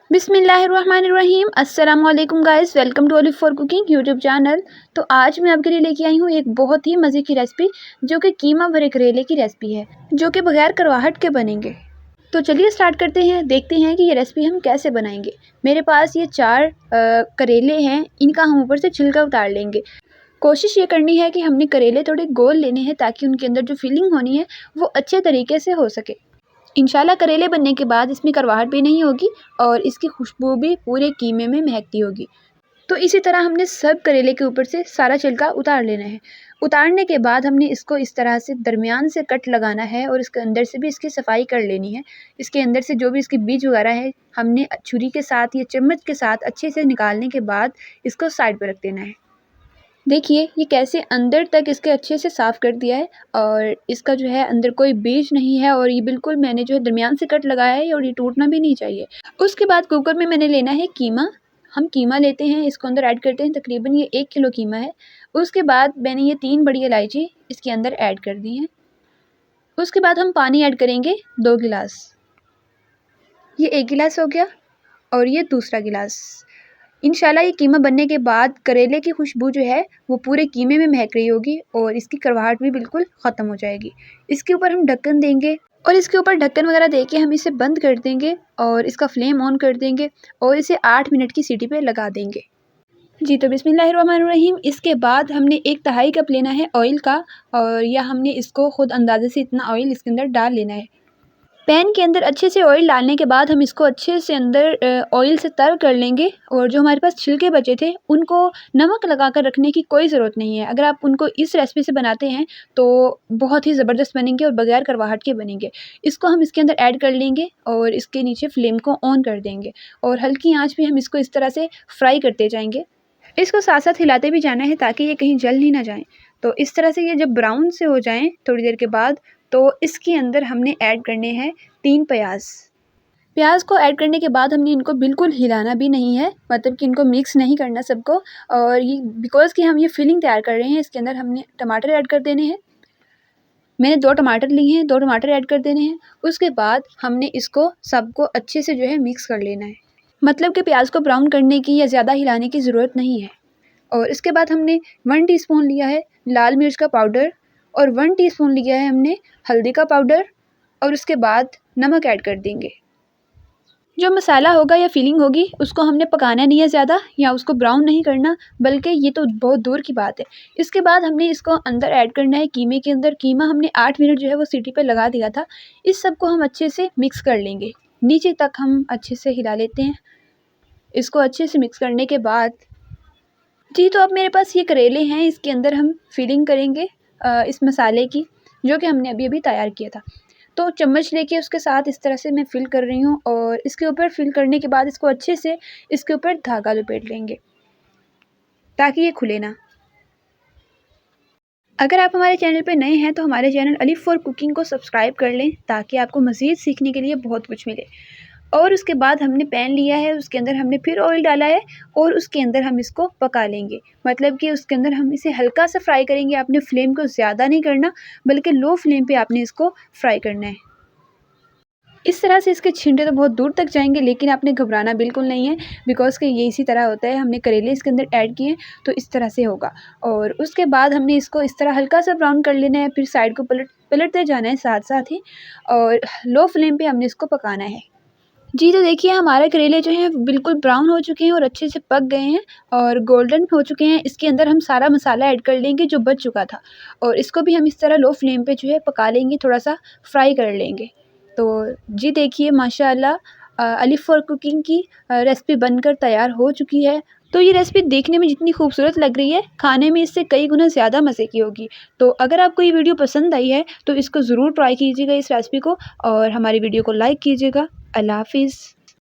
बिस्मिल्लाहिर्रहमानिर्रहीम। अस्सलाम वालेकुम guys, welcome to olive for cooking YouTube channel. तो आज मैं आपके लिए लेके आई हूँ एक बहुत ही मज़े की रेसिपी, जो कि कीमा भरे करेले की रेसिपी है, जो कि बगैर करवाहट के बनेंगे। तो चलिए स्टार्ट करते हैं, देखते हैं कि ये रेसिपी हम कैसे बनाएंगे। मेरे पास ये 4 करेले हैं, इनका हम ऊपर से छिलका उतार लेंगे। कोशिश ये करनी है कि हमने करेले थोड़े गोल लेने हैं, ताकि उनके अंदर जो फीलिंग होनी है वो अच्छे तरीके से हो सके। इंशाल्लाह करेले बनने के बाद इसमें करवाहट भी नहीं होगी और इसकी खुशबू भी पूरे कीमे में महकती होगी। तो इसी तरह हमने सब करेले के ऊपर से सारा छिलका उतार लेना है। उतारने के बाद हमने इसको इस तरह से दरमियान से कट लगाना है और इसके अंदर से भी इसकी सफाई कर लेनी है। इसके अंदर से जो भी इसके बीज वगैरह है, हमने छुरी के साथ या चम्मच के साथ अच्छे से निकालने के बाद इसको साइड पर रख देना है। देखिए ये कैसे अंदर तक इसके अच्छे से साफ़ कर दिया है और इसका जो है अंदर कोई बीज नहीं है, और ये बिल्कुल मैंने जो है दरमियान से कट लगाया है और ये टूटना भी नहीं चाहिए। उसके बाद कुकर में मैंने लेना है कीमा। हम कीमा लेते हैं, इसको अंदर ऐड करते हैं। तकरीबन ये 1 किलो कीमा है। उसके बाद मैंने ये 3 बड़ी इलायची इसके अंदर ऐड कर दी हैं। उसके बाद हम पानी ऐड करेंगे 2 गिलास। ये 1 गिलास हो गया और ये दूसरा गिलास। इंशाल्लाह ये कीमा बनने के बाद करेले की खुशबू जो है वो पूरे कीमे में महक रही होगी और इसकी करवाहट भी बिल्कुल ख़त्म हो जाएगी। इसके ऊपर हम ढक्कन देंगे और इसके ऊपर ढक्कन वगैरह देके हम इसे बंद कर देंगे और इसका फ्लेम ऑन कर देंगे और इसे 8 मिनट की सीटी पे लगा देंगे। जी तो बिस्मिल्लाहिर्रहमानिर्रहीम। इसके बाद हमने 1 तिहाई कप लेना है ऑयल का, और या हमने इसको ख़ुद अंदाजे से इतना ऑयल इसके अंदर डाल लेना है। पैन के अंदर अच्छे से ऑयल डालने के बाद हम इसको अच्छे से अंदर ऑयल से तर कर लेंगे, और जो हमारे पास छिलके बचे थे उनको नमक लगा कर रखने की कोई ज़रूरत नहीं है। अगर आप उनको इस रेसिपी से बनाते हैं तो बहुत ही ज़बरदस्त बनेंगे और बगैर करवाहट के बनेंगे। इसको हम इसके अंदर ऐड कर लेंगे और इसके नीचे फ्लेम को ऑन कर देंगे और हल्की आँच पे हम इसको इस तरह से फ्राई करते जाएंगे। इसको साथ साथ हिलाते भी जाना है ताकि ये कहीं जल ही ना जाएँ। तो इस तरह से ये जब ब्राउन से हो जाएँ थोड़ी देर के बाद, तो इसके अंदर हमने ऐड करने हैं 3 प्याज। प्याज को ऐड करने के बाद हमने इनको बिल्कुल हिलाना भी नहीं है, मतलब कि इनको मिक्स नहीं करना सबको। और ये बिकॉज़ कि हम ये फिलिंग तैयार कर रहे हैं, इसके अंदर हमने टमाटर ऐड कर देने हैं। मैंने 2 टमाटर लिए हैं, 2 टमाटर ऐड कर देने हैं। उसके बाद हमने इसको सबको अच्छे से जो है मिक्स कर लेना है, मतलब कि प्याज को ब्राउन करने की या ज़्यादा हिलाने की ज़रूरत नहीं है। और इसके बाद हमने 1 टीस्पून लिया है लाल मिर्च का पाउडर और 1 टीस्पून लिया है हमने हल्दी का पाउडर, और उसके बाद नमक ऐड कर देंगे। जो मसाला होगा या फीलिंग होगी उसको हमने पकाना नहीं है ज़्यादा, या उसको ब्राउन नहीं करना, बल्कि ये तो बहुत दूर की बात है। इसके बाद हमने इसको अंदर ऐड करना है कीमे के अंदर। कीमा हमने 8 मिनट जो है वो सीटी पे लगा दिया था। इस सब को हम अच्छे से मिक्स कर लेंगे, नीचे तक हम अच्छे से हिला लेते हैं। इसको अच्छे से मिक्स करने के बाद जी तो अब मेरे पास ये करेले हैं, इसके अंदर हम फिलिंग करेंगे इस मसाले की, जो कि हमने अभी अभी तैयार किया था। तो चम्मच लेके उसके साथ इस तरह से मैं फ़िल कर रही हूँ, और इसके ऊपर फ़िल करने के बाद इसको अच्छे से इसके ऊपर धागा लपेट लेंगे ताकि ये खुले ना। अगर आप हमारे चैनल पे नए हैं तो हमारे चैनल ओलिव फॉर कुकिंग को सब्सक्राइब कर लें, ताकि आपको मज़ीद सीखने के लिए बहुत कुछ मिले। और उसके बाद हमने पैन लिया है, उसके अंदर हमने फिर ऑयल डाला है और उसके अंदर हम इसको पका लेंगे, मतलब कि उसके अंदर हम इसे हल्का सा फ्राई करेंगे। आपने फ्लेम को ज़्यादा नहीं करना, बल्कि लो फ्लेम पे आपने इसको फ्राई करना है। इस तरह से इसके छिंटे तो बहुत दूर तक जाएंगे, लेकिन आपने घबराना बिल्कुल नहीं है, बिकॉज़ कि ये इसी तरह होता है। हमने करेले इसके अंदर ऐड किए तो इस तरह से होगा। और उसके बाद हमने इसको इस तरह हल्का सा ब्राउन कर लेना है, फिर साइड को पलटते जाना है साथ साथ ही, और लो फ्लेम पे हमने इसको पकाना है। जी तो देखिए हमारे करेले जो हैं बिल्कुल ब्राउन हो चुके हैं और अच्छे से पक गए हैं और गोल्डन हो चुके हैं। इसके अंदर हम सारा मसाला ऐड कर लेंगे जो बच चुका था, और इसको भी हम इस तरह लो फ्लेम पे जो है पका लेंगे, थोड़ा सा फ्राई कर लेंगे। तो जी देखिए माशाल्लाह ओलिव फॉर कुकिंग की रेसिपी बनकर तैयार हो चुकी है। तो ये रेसिपी देखने में जितनी खूबसूरत लग रही है, खाने में इससे कई गुना ज़्यादा मज़े की होगी। तो अगर आपको ये वीडियो पसंद आई है तो इसको ज़रूर ट्राई कीजिएगा, इस रेसिपी को, और हमारी वीडियो को लाइक कीजिएगा। अल्लाह हाफ़िज़।